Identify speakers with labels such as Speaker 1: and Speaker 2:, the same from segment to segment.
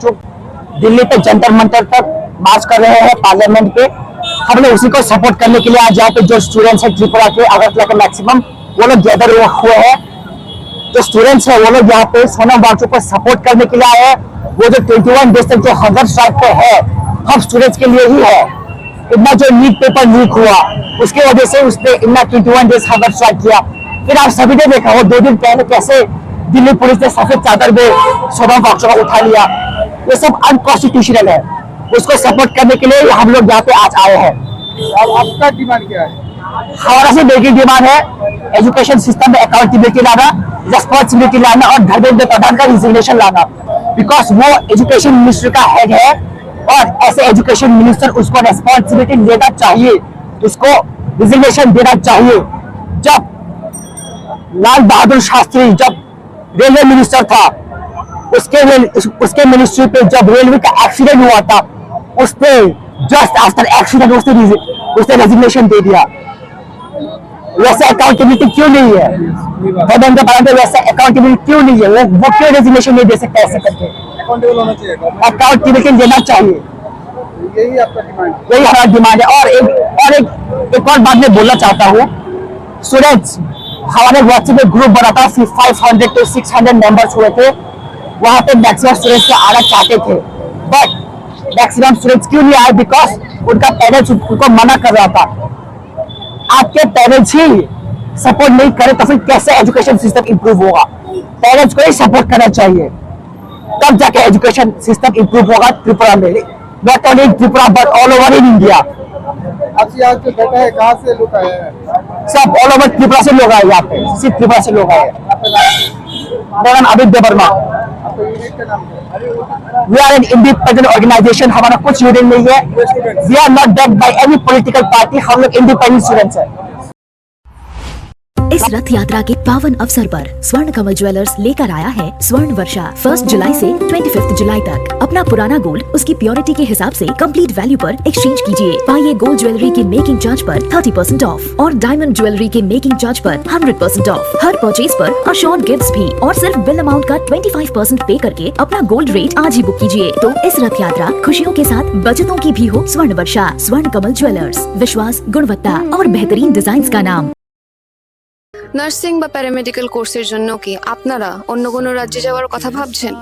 Speaker 1: चुप दिल्ली पे जंतर मंतर तक मार्च कर रहे हैं पार्लियामेंट पे। हम लोग उसी को सपोर्ट करने के लिए आज यहाँ पे जो स्टूडेंट्स हैं त्रिपुरा के अगरतला के मैक्सिमम वो लोग गैदर हुए हैं। जो स्टूडेंट्स है वो लोग यहाँ पे सोनम वांगचुक को सपोर्ट करने के लिए आए हैं। वो जो 21 डेज तक जो हंगर स्ट्राइक पे है हम स्टूडेंट्स के लिए ही है। इतना जो नीट पेपर लीक हुआ उसके वजह से उसने इतना 21 डेज हंगर स्ट्राइक किया। फिर आप सभी ने देखा वो 2 दिन पहले कैसे दिल्ली पुलिस ने सफेद चादर में सोनम वांगचुक को उठा लिया। ये सब अनकॉन्स्टिट्यूशनल है। उसको सपोर्ट करने के लिए हम लोग यहाँ पे आज आए हैं।
Speaker 2: आपका डिमांड क्या है?
Speaker 1: हमारा से बेसिक डिमांड है एजुकेशन सिस्टम में अकाउंटेबिलिटी लाना, रिस्पॉन्सिबिलिटी लाना और धर्मेंद्र प्रधान का रिजिग्नेशन लाना। बिकॉज वो एजुकेशन मिनिस्टर का हेड है और ऐसे एजुकेशन मिनिस्टर उसको रिस्पॉन्सिबिलिटी लेना चाहिए, उसको रिजिग्नेशन देना चाहिए। जब लाल बहादुर शास्त्री जब रेलवे मिनिस्टर था उसके मिनिस्ट्री पे जब रेलवे का एक्सीडेंट हुआ था उसने जस्ट आफ्टर एक्सीडेंट उसने रेजिग्नेशन दे दिया। वैसे अकाउंटेबिलिटी क्यों नहीं है? धर्मेंद्र प्रधान वैसे अकाउंटेबिलिटी क्यों नहीं है? वो क्यों रेजिग्नेशन नहीं दे सकता ऐसे करके?
Speaker 2: अकाउंटेबल होना चाहिए,
Speaker 1: अकाउंटेबिलिटी देना चाहिए।
Speaker 2: यही आपका डिमांड?
Speaker 1: यही हमारा डिमांड है। और एक और बात मैं बोलना चाहता हूँ। स्टूडेंट्स हमारे व्हाट्सएप में ग्रुप बना था, 500 to 600 मेंबर्स हुए थे। वहां पे मैक्सिमम स्टूडेंट्स को आना चाहते थे बट मैक्सिमम स्टूडेंट्स क्यों नहीं आए? बिकॉज उनका पेरेंट्स उनको मना कर रहा था। आपके पेरेंट्स ही सपोर्ट नहीं करे तो फिर कैसे एजुकेशन सिस्टम इंप्रूव होगा? पेरेंट्स को ही सपोर्ट करना चाहिए, तब जाके एजुकेशन सिस्टम इंप्रूव होगा त्रिपुरा में। Not only Tripura but all over in India.
Speaker 2: आपसे आज जो बैठा है कहाँ से लोग आए हैं?
Speaker 1: सब ऑल ओवर त्रिपुरा से लोग आए यहाँ पे, सिर्फ त्रिपुरा से लोग आए। मेरा नाम आदित्य वर्मा।
Speaker 2: आपका यूनिट का नाम क्या है?
Speaker 1: We are an independent organisation. हमारा कुछ यूनियन नहीं है। We are not backed by any political party. हम लोग इंडिपेंडेंट स्टूडेंट्स हैं।
Speaker 3: इस रथ यात्रा के पावन अवसर पर स्वर्ण कमल ज्वेलर्स लेकर आया है स्वर्ण वर्षा। 1 जुलाई से 25 जुलाई तक अपना पुराना गोल्ड उसकी प्योरिटी के हिसाब से कंप्लीट वैल्यू पर एक्सचेंज कीजिए। पाइए गोल्ड ज्वेलरी के मेकिंग चार्ज पर 30% ऑफ और डायमंड ज्वेलरी के मेकिंग चार्ज पर 100% ऑफ। हर परचेज पर अशोर्ड गिफ्ट्स भी और सिर्फ बिल अमाउंट का 25% पे करके अपना गोल्ड रेट आज ही बुक कीजिए। तो इस रथ यात्रा खुशियों के साथ बचतों की भी हो। स्वर्ण वर्षा स्वर्ण कमल ज्वेलर्स, विश्वास, गुणवत्ता और बेहतरीन डिजाइन का नाम।
Speaker 4: নার্সিং বা প্যারামেডিক্যাল কোর্সের জন্য কি আপনারা অন্য কোনো রাজ্যে যাওয়ার কথা ভাবছেন?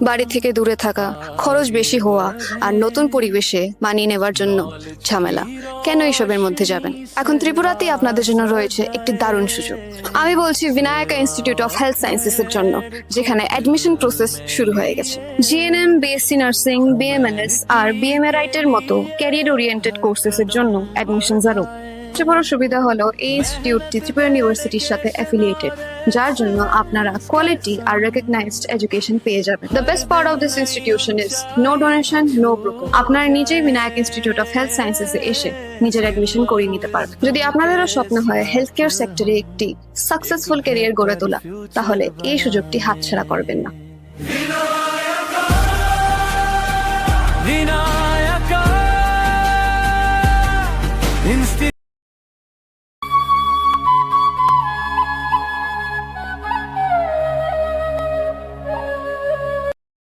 Speaker 4: বাড়ি থেকে দূরে থাকা, খরচ বেশি হওয়া আর নতুন পরিবেশে মানিয়ে নেওয়ার জন্য ঝামেলা, কেন এসবের মধ্যে যাবেন? এখন ত্রিপুরাতেই আপনাদের জন্য রয়েছে একটি দারুণ সুযোগ। আমি বলছি বিনায়কা ইনস্টিটিউট অফ হেলথ সায়েন্সেসের জন্য, যেখানে অ্যাডমিশন প্রসেস শুরু হয়ে গেছে। জিএনএম, বিএসসি নার্সিং, বিএমএনএস আর বিএমএরাইটের মতো ক্যারিয়ার ওরিয়েন্টেড কোর্সেসের জন্য অ্যাডমিশন আরও। সবচেয়ে বড় সুবিধা হলো এই ইনস্টিটিউটটি ত্রিপুরা ইউনিভার্সিটির সাথে অ্যাফিলিয়েটেড, যার জন্য আপনারা কোয়ালিটি আর রেকগনাইজড এডুকেশন পেয়ে যাবেন। The best part of this institution is no donation, no broker. আপনারা নিজেই বিনায়ক ইনস্টিটিউট অফ হেলথ সায়েন্সেসে এসে নিজের অ্যাডমিশন করিয়ে নিতে পারবেন। যদি আপনাদেরও স্বপ্ন হয় হেলথ কেয়ার সেক্টরে একটি সাকসেসফুল ক্যারিয়ার গড়ে তোলা, তাহলে এই সুযোগটি হাতছাড়া করবেন না।